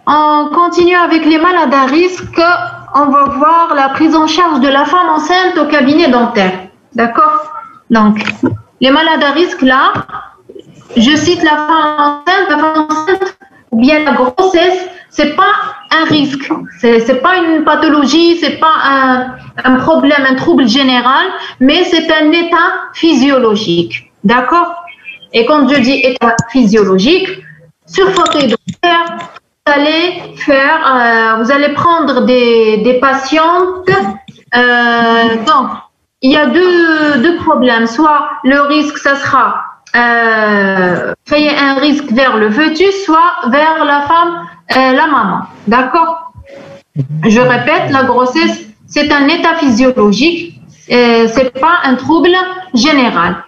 On continue avec les malades à risque. On va voir la prise en charge de la femme enceinte au cabinet dentaire. D'accord? Donc, les malades à risque, là, je cite la femme enceinte ou bien la grossesse, c'est pas un risque, c'est pas une pathologie, c'est pas un problème, un trouble général, mais c'est un état physiologique. D'accord? Et quand je dis état physiologique, sur fauteuil dentaire, vous allez prendre des patientes. Donc, il y a deux problèmes. Soit le risque, ça sera créer un risque vers le fœtus, soit vers la femme, la maman. D'accord? Je répète, la grossesse, c'est un état physiologique, c'est pas un trouble général.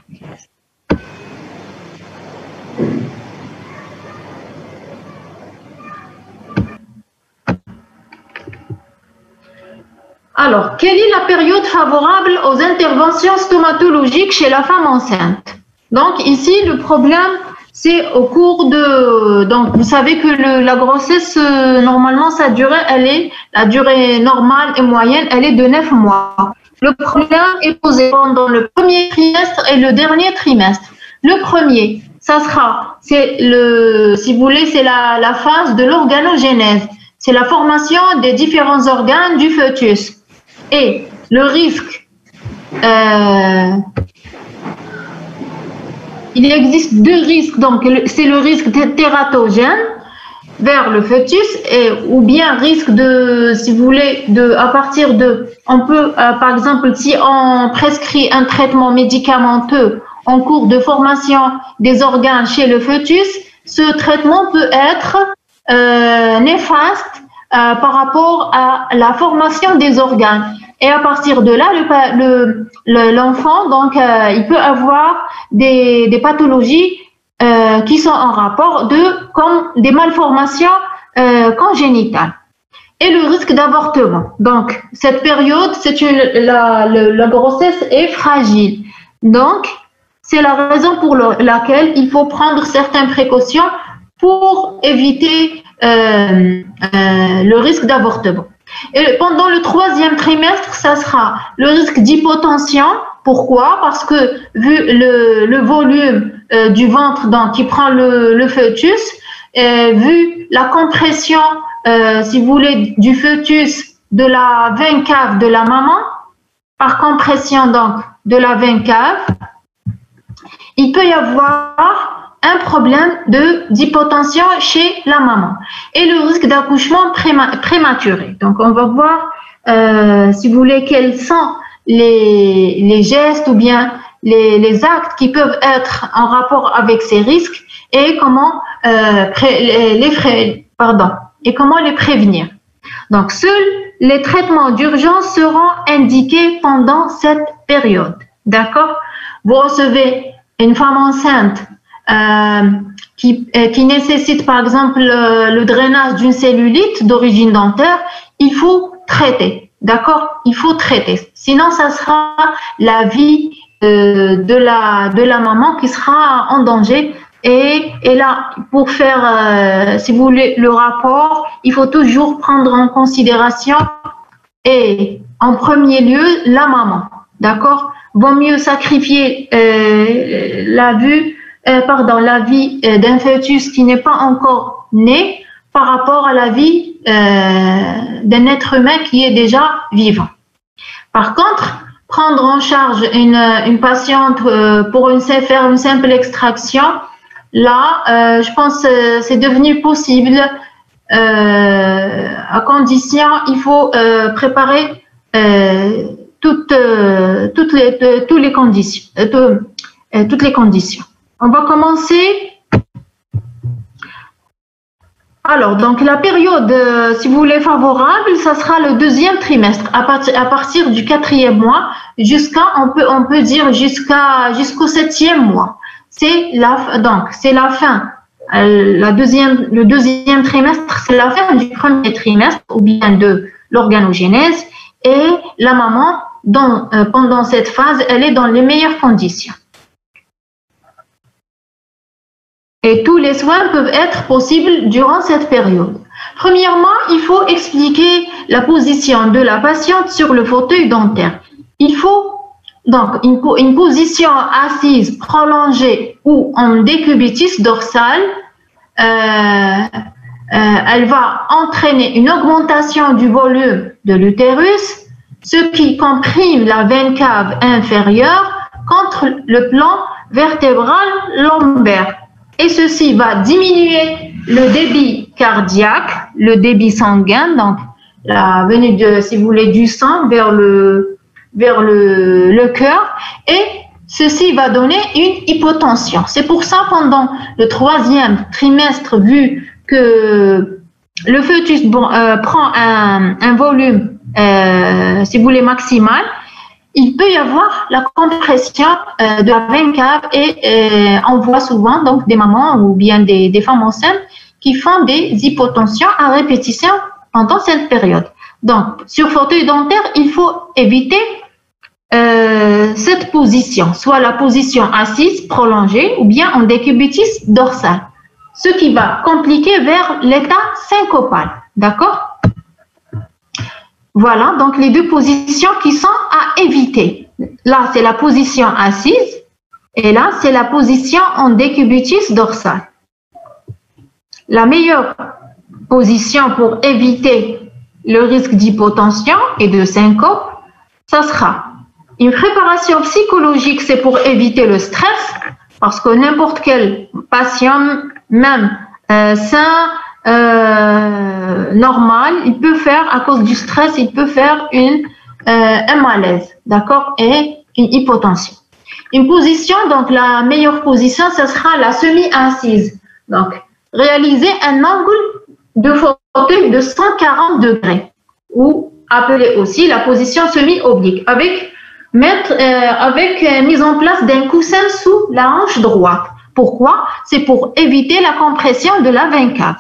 Alors, quelle est la période favorable aux interventions stomatologiques chez la femme enceinte? Donc, ici, le problème, c'est au cours de... Donc, vous savez que la grossesse, normalement, la durée normale et moyenne, elle est de 9 mois. Le problème est posé pendant le premier trimestre et le dernier trimestre. Le premier, ça sera, si vous voulez, c'est la phase de l'organogénèse. C'est la formation des différents organes du fœtus. Et le risque, il existe deux risques. Donc, c'est le risque tératogène vers le fœtus ou bien risque de, si vous voulez, à partir de, on peut, par exemple, si on prescrit un traitement médicamenteux en cours de formation des organes chez le fœtus, ce traitement peut être néfaste par rapport à la formation des organes. Et à partir de là, l'enfant, donc, il peut avoir des pathologies qui sont en rapport comme des malformations congénitales. Et le risque d'avortement. Donc, cette période, la grossesse est fragile. Donc, c'est la raison pour laquelle il faut prendre certaines précautions pour éviter le risque d'avortement. Et pendant le troisième trimestre, ça sera le risque d'hypotension. Pourquoi? Parce que vu le volume du ventre qui prend le fœtus, vu la compression, si vous voulez, du fœtus de la veine cave de la maman, par compression donc de la veine cave, il peut y avoir un problème d'hypotension chez la maman et le risque d'accouchement prématuré. Donc, on va voir, si vous voulez, quels sont les gestes ou bien les actes qui peuvent être en rapport avec ces risques et comment les prévenir. Donc, seuls les traitements d'urgence seront indiqués pendant cette période. D'accord? Vous recevez une femme enceinte qui nécessite par exemple le drainage d'une cellulite d'origine dentaire, il faut traiter, d'accord? Il faut traiter. Sinon, ça sera la vie de la maman qui sera en danger. Et là, pour faire, si vous voulez, le rapport, il faut toujours prendre en considération et en premier lieu la maman, d'accord? Vaut mieux sacrifier la vie d'un fœtus qui n'est pas encore né par rapport à la vie d'un être humain qui est déjà vivant. Par contre, prendre en charge une patiente pour faire une simple extraction, là, je pense que c'est devenu possible à condition, il faut préparer toutes les conditions. On va commencer. Alors, donc la période, si vous voulez, favorable, ça sera le deuxième trimestre, à partir du 4e mois on peut dire jusqu'au 7e mois. C'est la fin. Le deuxième trimestre, c'est la fin du premier trimestre ou bien de l'organogénèse et la maman, pendant cette phase, elle est dans les meilleures conditions. Et tous les soins peuvent être possibles durant cette période. Premièrement, il faut expliquer la position de la patiente sur le fauteuil dentaire. Il faut donc une position assise prolongée ou en décubitus dorsal. Elle va entraîner une augmentation du volume de l'utérus, ce qui comprime la veine cave inférieure contre le plan vertébral lombaire. Et ceci va diminuer le débit cardiaque, le débit sanguin, donc la venue de, si vous voulez, du sang vers le cœur, et ceci va donner une hypotension. C'est pour ça, pendant le 3e trimestre, vu que le fœtus prend un volume, si vous voulez, maximal, il peut y avoir la compression de la veine cave et on voit souvent donc des mamans ou bien des femmes enceintes qui font des hypotensions à répétition pendant cette période. Donc, sur fauteuil dentaire, il faut éviter cette position, soit la position assise prolongée ou bien en décubitus dorsal, ce qui va compliquer vers l'état syncopal. D'accord? Voilà, donc les deux positions qui sont à éviter. Là, c'est la position assise et là, c'est la position en décubitus dorsal. La meilleure position pour éviter le risque d'hypotension et de syncope, ça sera une préparation psychologique, c'est pour éviter le stress, parce que n'importe quel patient, même sain, normal, il peut faire, à cause du stress, il peut faire un malaise, d'accord, et une hypotension. Une position, donc la meilleure position, ce sera la semi-assise. Donc, réaliser un angle de fauteuil de 140 degrés, ou appelé aussi la position semi-oblique, avec mise en place d'un coussin sous la hanche droite. Pourquoi? C'est pour éviter la compression de la veine cave.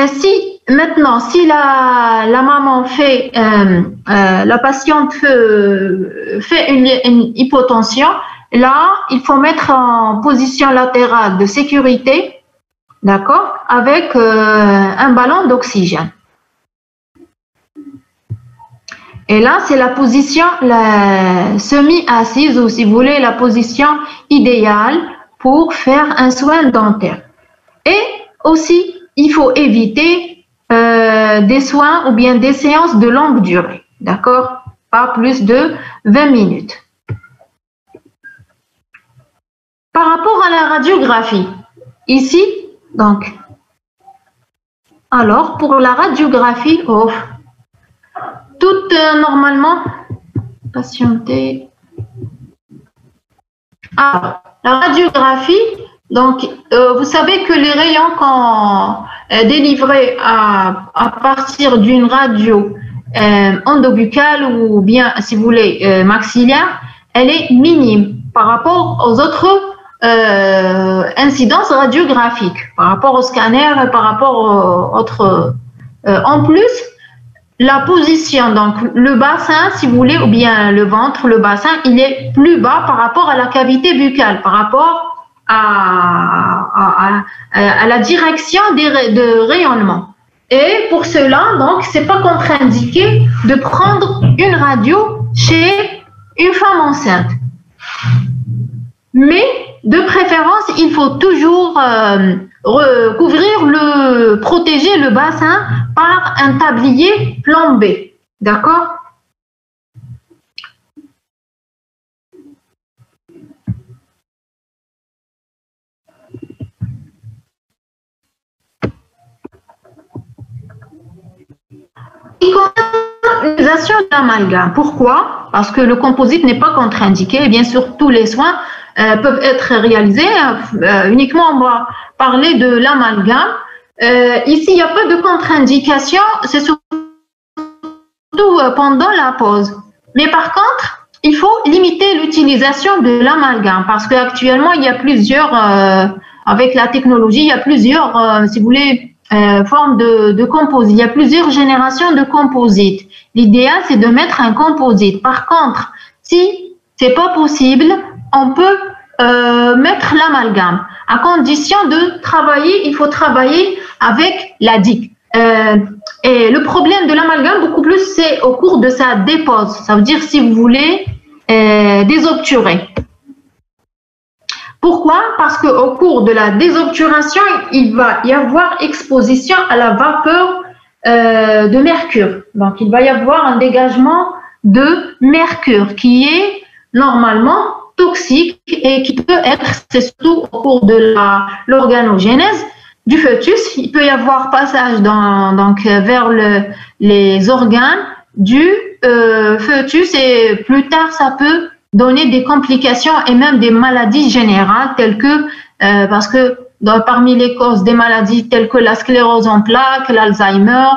Si la maman fait, la patiente fait une hypotension, là, il faut mettre en position latérale de sécurité, d'accord, avec un ballon d'oxygène. Et là, c'est la position semi-assise ou, si vous voulez, la position idéale pour faire un soin dentaire. Et aussi, il faut éviter des soins ou bien des séances de longue durée, d'accord? Pas plus de 20 minutes. Par rapport à la radiographie, ici, donc, alors, pour la radiographie, toute normalement patientée. Alors, la radiographie, donc vous savez que les rayons qu'on délivrés à partir d'une radio endobuccale ou bien, si vous voulez, maxillaire, elle est minime par rapport aux autres incidences radiographiques, par rapport au scanner et par rapport aux autres. En plus, la position, donc le bassin, si vous voulez, ou bien le ventre, le bassin, il est plus bas par rapport à la cavité buccale, par rapport à la direction de rayonnement. Et pour cela, donc, c'est pas contre-indiqué de prendre une radio chez une femme enceinte. Mais de préférence, il faut toujours protéger le bassin par un tablier plombé. D'accord? L'utilisation de l'amalgame. Pourquoi? Parce que le composite n'est pas contre-indiqué et bien sûr tous les soins peuvent être réalisés. Uniquement, on va parler de l'amalgame. Ici, il n'y a pas de contre-indication, c'est surtout pendant la pause. Mais par contre, il faut limiter l'utilisation de l'amalgame parce qu'actuellement, il y a plusieurs, avec la technologie, il y a plusieurs, si vous voulez, formes de composites. Il y a plusieurs générations de composites. L'idéal, c'est de mettre un composite. Par contre, si c'est pas possible, on peut mettre l'amalgame. À condition de travailler, il faut travailler avec la DIC. Et le problème de l'amalgame, beaucoup plus, c'est au cours de sa dépose. Ça veut dire si vous voulez désobturer. Pourquoi? Parce qu'au cours de la désobturation, il va y avoir exposition à la vapeur de mercure. Donc, il va y avoir un dégagement de mercure qui est normalement toxique et qui peut être, c'est surtout au cours de l'organogénèse du fœtus, il peut y avoir passage vers les organes du fœtus et plus tard, ça peut donner des complications et même des maladies générales telles que, parce que parmi les causes des maladies telles que la sclérose en plaques, l'Alzheimer,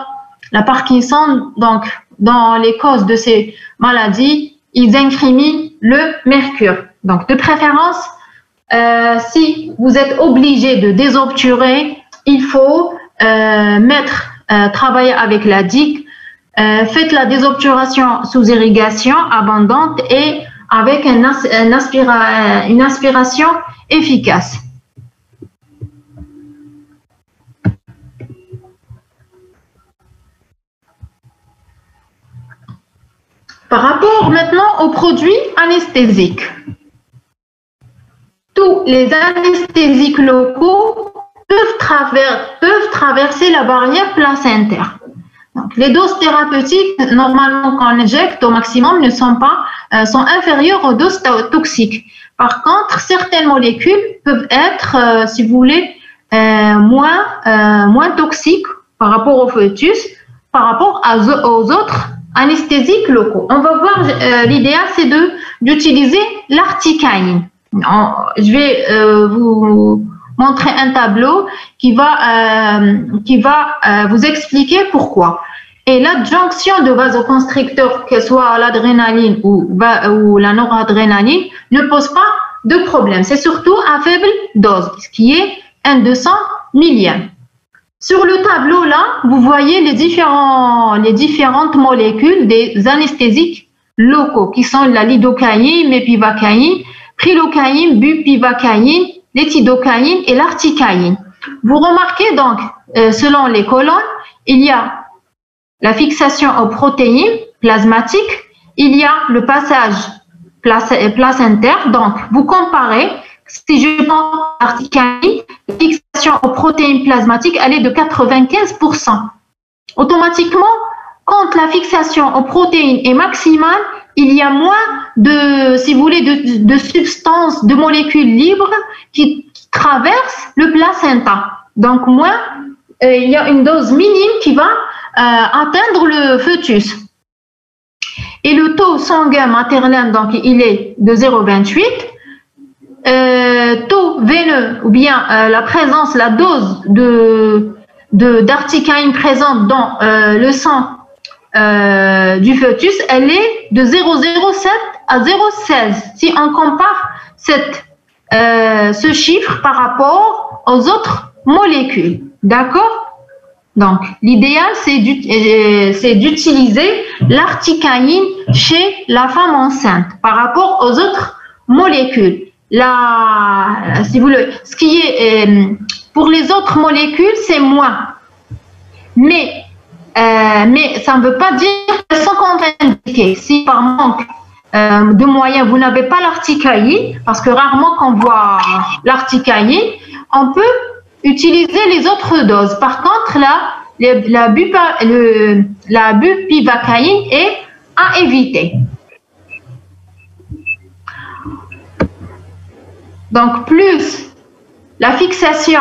la Parkinson, donc dans les causes de ces maladies, ils incriminent le mercure. Donc de préférence, si vous êtes obligé de désobturer, il faut travailler avec la DIC, faites la désobturation sous irrigation abondante et avec une aspiration efficace. Par rapport maintenant aux produits anesthésiques. Tous les anesthésiques locaux peuvent traverser la barrière placentaire. Donc, les doses thérapeutiques, normalement qu'on injecte au maximum, sont inférieures aux doses toxiques. Par contre, certaines molécules peuvent être, si vous voulez, moins toxiques par rapport au fœtus, par rapport aux autres anesthésiques locaux. On va voir, l'idéal, c'est d'utiliser l'articaïne. Je vais vous montrer un tableau qui va vous expliquer pourquoi. Et l'adjonction de vasoconstricteurs, que ce soit l'adrénaline ou la noradrénaline, ne pose pas de problème. C'est surtout à faible dose, ce qui est 1/200 millième. Sur le tableau là, vous voyez les différentes molécules des anesthésiques locaux, qui sont la lidocaïne, l'épivacaïne, prilocaïne, bupivacaïne, l'étidocaïne et l'articaïne. Vous remarquez donc, selon les colonnes, il y a la fixation aux protéines plasmatiques, il y a le passage placentaire. Donc, vous comparez, si je prends l'articaïne, la fixation aux protéines plasmatiques, elle est de 95%. Automatiquement, quand la fixation aux protéines est maximale, il y a moins de, si vous voulez, de substances, de molécules libres qui traversent le placenta. Donc, moins, il y a une dose minime qui va atteindre le fœtus. Et le taux sanguin maternel, donc, il est de 0,28. Taux veineux, ou bien la présence, la dose d'articaïne présente dans le sang du fœtus, elle est de 0,07 à 0,16 si on compare ce chiffre par rapport aux autres molécules. D'accord? Donc, l'idéal, c'est d'utiliser l'articaïne chez la femme enceinte par rapport aux autres molécules. Si vous voulez, ce qui est pour les autres molécules, c'est moins. Mais ça ne veut pas dire qu'elles sont contre-indiquées. Si par manque de moyens, vous n'avez pas l'articaïne, parce que rarement qu'on voit l'articaïne, on peut utiliser les autres doses. Par contre, là, la bupivacaïne est à éviter. Donc, plus la fixation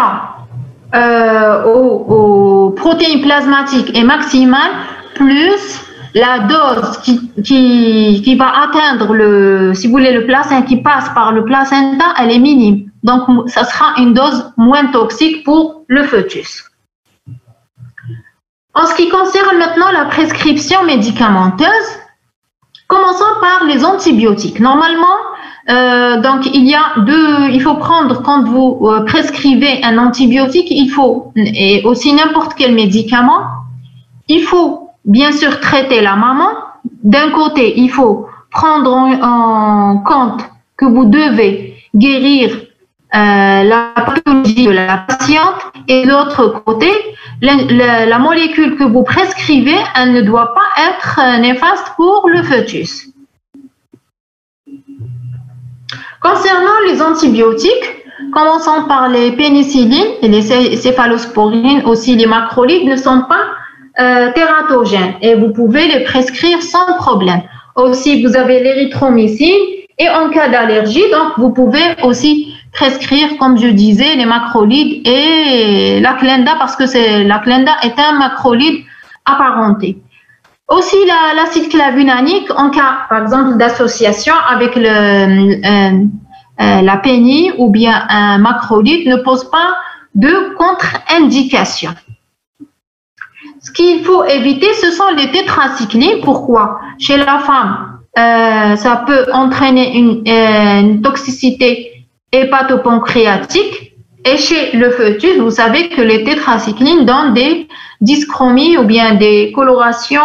aux protéines plasmatiques est maximale, plus la dose qui va atteindre si vous voulez, le placenta, qui passe par le placenta, elle est minime. Donc, ça sera une dose moins toxique pour le fœtus. En ce qui concerne maintenant la prescription médicamenteuse, commençons par les antibiotiques. Normalement, donc il faut prendre, quand vous prescrivez un antibiotique, et aussi n'importe quel médicament, il faut bien sûr traiter la maman. D'un côté, il faut prendre en compte que vous devez guérir la pathologie de la patiente, et de l'autre côté, la molécule que vous prescrivez, elle ne doit pas être néfaste pour le fœtus. Concernant les antibiotiques, commençons par les pénicillines et les céphalosporines, aussi les macrolides, ne sont pas tératogènes et vous pouvez les prescrire sans problème. Aussi, vous avez l'érythromycine et en cas d'allergie, donc vous pouvez aussi prescrire, comme je disais, les macrolides et la clenda parce que la clenda est un macrolide apparenté. Aussi, l'acide clavulanique, en cas, par exemple, d'association avec la pénie ou bien un macrolide, ne pose pas de contre-indication. Ce qu'il faut éviter, ce sont les tétracyclines. Pourquoi? Chez la femme, ça peut entraîner une toxicité hépatopancréatique. Et chez le fœtus, vous savez que les tétracyclines donnent des dyschromies ou bien des colorations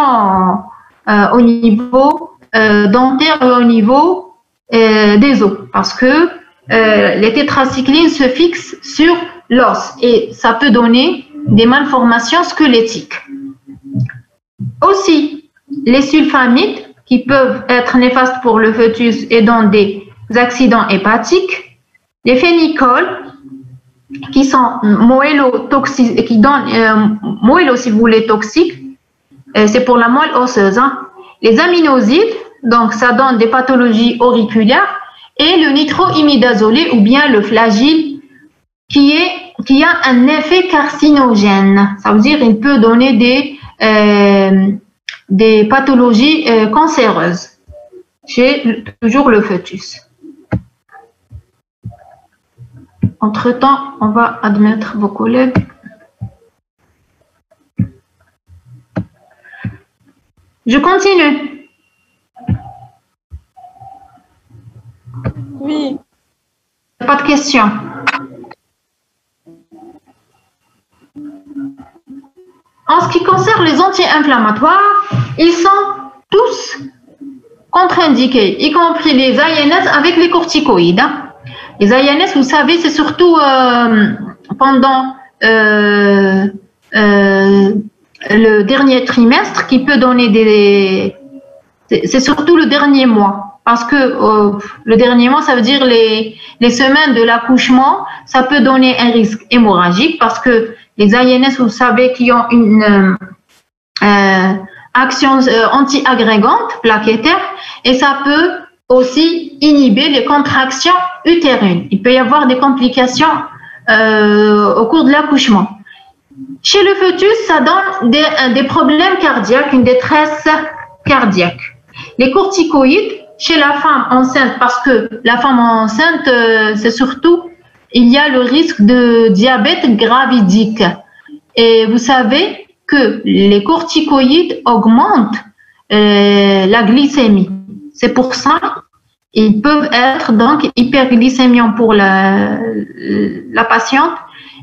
au niveau dentaire et au niveau des os. Parce que les tétracyclines se fixent sur l'os et ça peut donner des malformations squelettiques. Aussi, les sulfamides qui peuvent être néfastes pour le fœtus et dans des accidents hépatiques. Les phénicols qui sont moellotoxiques, qui donnent moello si vous voulez toxiques, c'est pour la moelle osseuse. Hein. Les aminosides, donc ça donne des pathologies auriculaires, et le nitroimidazolé ou bien le flagile qui a un effet carcinogène. Ça veut dire qu'il peut donner des pathologies cancéreuses chez toujours le fœtus. Entre-temps, on va admettre vos collègues. Je continue. Oui. Pas de questions. En ce qui concerne les anti-inflammatoires, ils sont tous contre-indiqués, y compris les INS avec les corticoïdes. Les INS, vous savez, c'est surtout pendant le dernier trimestre qui peut donner des... C'est surtout le dernier mois. Parce que le dernier mois, ça veut dire les semaines de l'accouchement, ça peut donner un risque hémorragique parce que les INS, vous savez, qui ont une action anti-agrégante plaquettaire et ça peut aussi inhiber les contractions utérines. Il peut y avoir des complications au cours de l'accouchement. Chez le fœtus, ça donne des problèmes cardiaques, une détresse cardiaque. Les corticoïdes, chez la femme enceinte, parce que la femme enceinte, c'est surtout, il y a le risque de diabète gravidique. Et vous savez que les corticoïdes augmentent la glycémie. C'est pour ça qu'ils peuvent être donc hyperglycémiants pour la patiente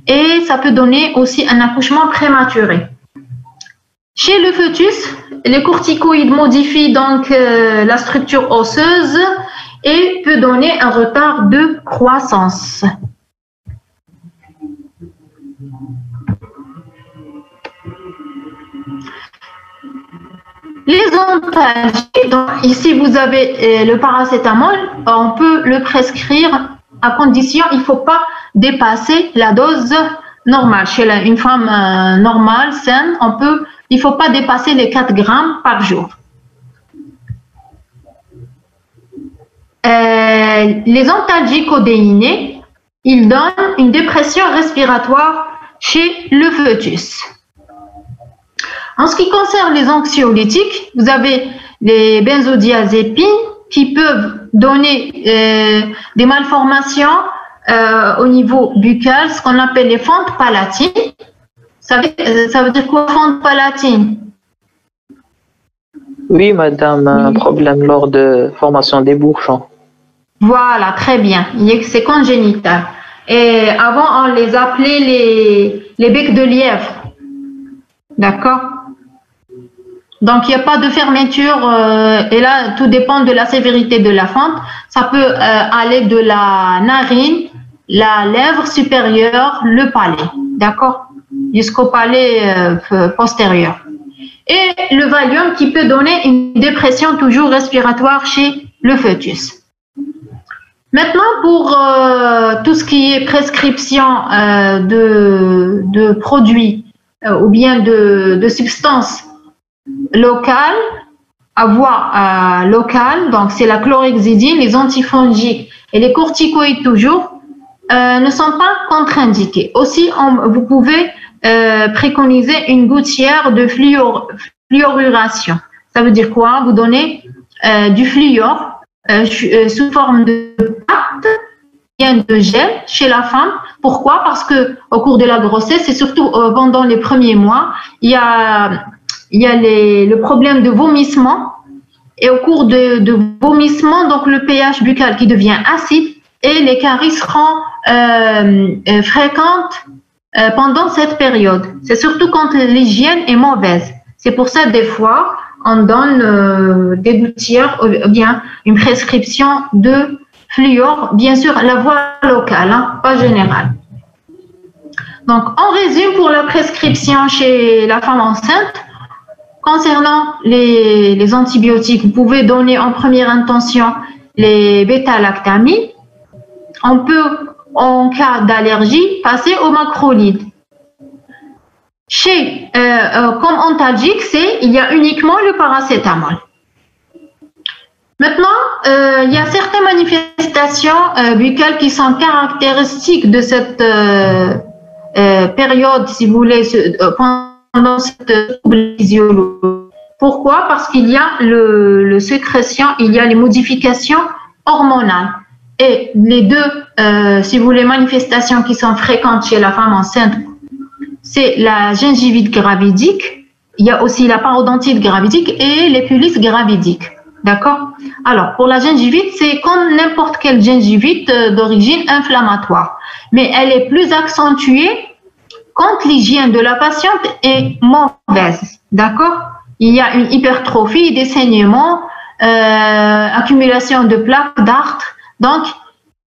et ça peut donner aussi un accouchement prématuré. Chez le fœtus, les corticoïdes modifient donc la structure osseuse et peut donner un retard de croissance. Les antalgiques, donc ici vous avez le paracétamol, on peut le prescrire à condition, il ne faut pas dépasser la dose normale. Chez une femme normale, saine, il ne faut pas dépasser les 4 grammes par jour. Les antalgiques codéinés, ils donnent une dépression respiratoire chez le fœtus. En ce qui concerne les anxiolytiques, vous avez les benzodiazépines qui peuvent donner des malformations au niveau buccal, ce qu'on appelle les fentes palatines. Ça veut dire quoi, fente palatine? Oui, madame, un problème lors de formation des bouchons. Voilà, très bien. C'est congénital. Et avant, on les appelait les becs de lièvre. D'accord? Donc, il n'y a pas de fermeture et là, tout dépend de la sévérité de la fente. Ça peut aller de la narine, la lèvre supérieure, le palais, d'accord, jusqu'au palais postérieur. Et le Valium qui peut donner une dépression toujours respiratoire chez le fœtus. Maintenant, pour tout ce qui est prescription de produits ou bien de substances locales, à voie locale, donc c'est la chlorhexidine, les antifongiques et les corticoïdes toujours, ne sont pas contre-indiqués. Aussi, vous pouvez préconiser une gouttière de fluoruration. Ça veut dire quoi? Vous donnez du fluor sous forme de pâte, bien de gel chez la femme. Pourquoi? Parce que au cours de la grossesse et surtout pendant les premiers mois, il y a le problème de vomissement et au cours de vomissement, donc le pH buccal qui devient acide et les caries seront fréquentes pendant cette période. C'est surtout quand l'hygiène est mauvaise. C'est pour ça des fois on donne des gouttières ou bien une prescription de fluor, bien sûr la voie locale, hein, pas générale. Donc en résumé pour la prescription chez la femme enceinte, concernant les antibiotiques, vous pouvez donner en première intention les bêta-lactamines. On peut, en cas d'allergie, passer au macrolide. Comme antalgique, il y a uniquement le paracétamol. Maintenant, il y a certaines manifestations buccales qui sont caractéristiques de cette période, si vous voulez, pendant cette trouble physiologique. Pourquoi? Parce qu'il y a le sécrétion, il y a les modifications hormonales. Et les deux, si vous voulez, manifestations qui sont fréquentes chez la femme enceinte, c'est la gingivite gravidique, il y a aussi la parodontite gravidique et l'épulis gravidique. D'accord? Alors, pour la gingivite, c'est comme n'importe quelle gingivite d'origine inflammatoire, mais elle est plus accentuée quand l'hygiène de la patiente est mauvaise. D'accord? Il y a une hypertrophie, des saignements, accumulation de plaques, d'artres. Donc,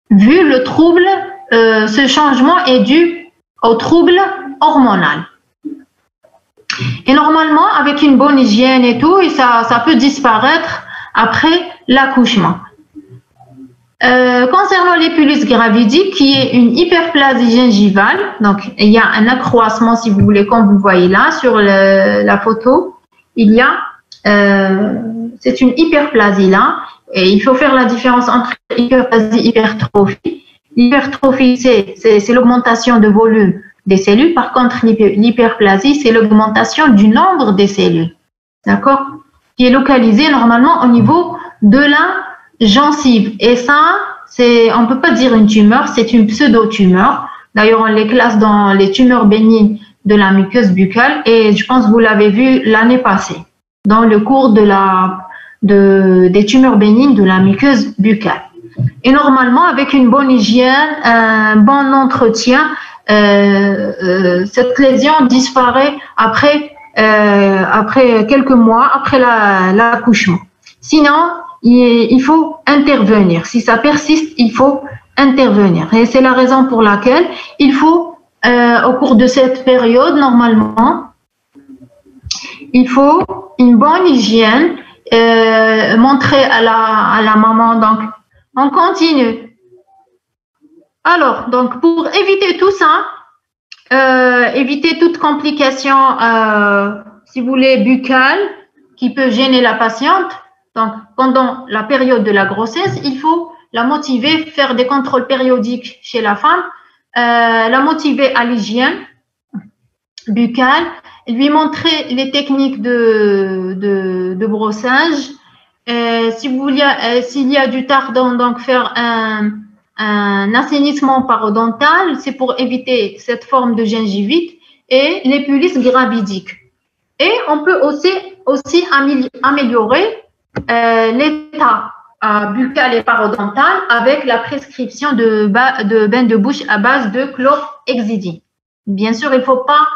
vu le trouble, ce changement est dû au trouble hormonal. Et normalement, avec une bonne hygiène et tout, et ça peut disparaître après l'accouchement. Concernant l'épulis gravidique, qui est une hyperplasie gingivale, donc il y a un accroissement, si vous voulez, comme vous voyez là sur la photo, il y a, c'est une hyperplasie là, et il faut faire la différence entre hyperplasie et hypertrophie. L'hypertrophie, c'est l'augmentation de volume des cellules. Par contre, l'hyperplasie, c'est l'augmentation du nombre des cellules, d'accord, qui est localisée normalement au niveau de la gencive. Et ça, on ne peut pas dire une tumeur, c'est une pseudo-tumeur. D'ailleurs, on les classe dans les tumeurs bénignes de la muqueuse buccale et je pense que vous l'avez vu l'année passée dans le cours des tumeurs bénignes de la muqueuse buccale. Et normalement, avec une bonne hygiène, un bon entretien, cette lésion disparaît après quelques mois après l'accouchement. Sinon, il faut intervenir. Si ça persiste, il faut intervenir. Et c'est la raison pour laquelle il faut, au cours de cette période, normalement, il faut une bonne hygiène, montrer à la maman. Donc, on continue. Alors, donc, pour éviter tout ça, éviter toute complication, si vous voulez, buccale, qui peut gêner la patiente. Donc, pendant la période de la grossesse, il faut la motiver, faire des contrôles périodiques chez la femme, la motiver à l'hygiène buccale, lui montrer les techniques de brossage. S'il y a du tardon, donc faire un assainissement parodontal, c'est pour éviter cette forme de gingivite et l'épulis gravidique. Et on peut aussi améliorer l'état buccal et parodontal avec la prescription de bain de bouche à base de chlorhexidine. Bien sûr, il ne faut pas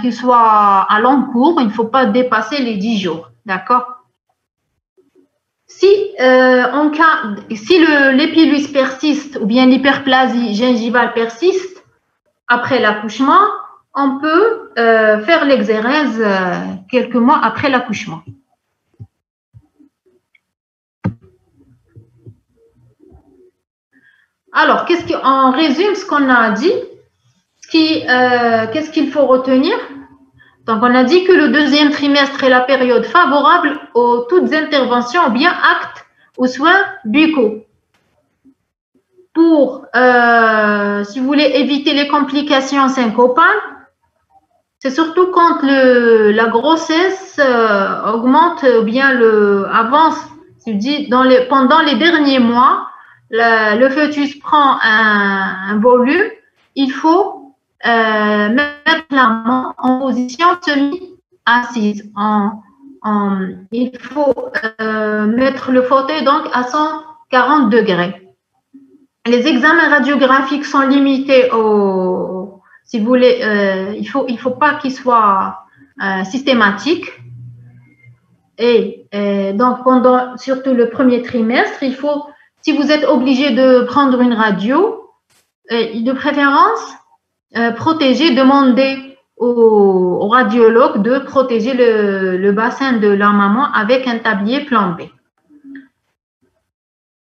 qui soit à long cours. Il ne faut pas dépasser les 10 jours. D'accord? Si l'épilus persiste ou bien l'hyperplasie gingivale persiste après l'accouchement, on peut faire l'exérèse quelques mois après l'accouchement. Alors, en résume ce qu'on a dit. Qu'est-ce qu'il faut retenir? Donc, on a dit que le deuxième trimestre est la période favorable aux toutes interventions ou bien actes aux soins buccaux. Pour, si vous voulez, éviter les complications syncopales, c'est surtout quand la grossesse augmente ou bien avance, pendant les derniers mois, le fœtus prend un volume, il faut mettre la main en position semi-assise. Il faut mettre le fauteuil donc à 140 degrés. Les examens radiographiques sont limités si vous voulez, il faut pas qu'ils soient systématiques. Et donc, surtout le premier trimestre, si vous êtes obligé de prendre une radio, de préférence, demander au radiologue de protéger le bassin de la maman avec un tablier plombé.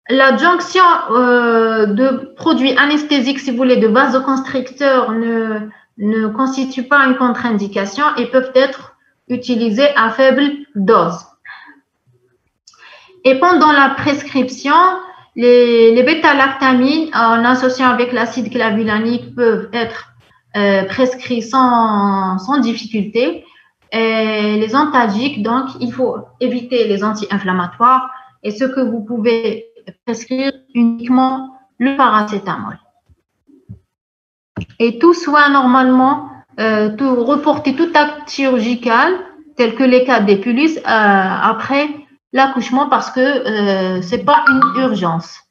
L'adjonction de produits anesthésiques, si vous voulez, de vasoconstricteurs ne constitue pas une contre-indication et peuvent être utilisés à faible dose. Et pendant la prescription, les bêta-lactamines en associant avec l'acide clavulanique peuvent être prescrits sans difficulté. Et les antalgiques, donc, il faut éviter les anti-inflammatoires et ce que vous pouvez prescrire uniquement le paracétamol. Et tout soit normalement, reporter tout acte chirurgical, tel que les cas d'épilus, après l'accouchement parce que ce n'est pas une urgence.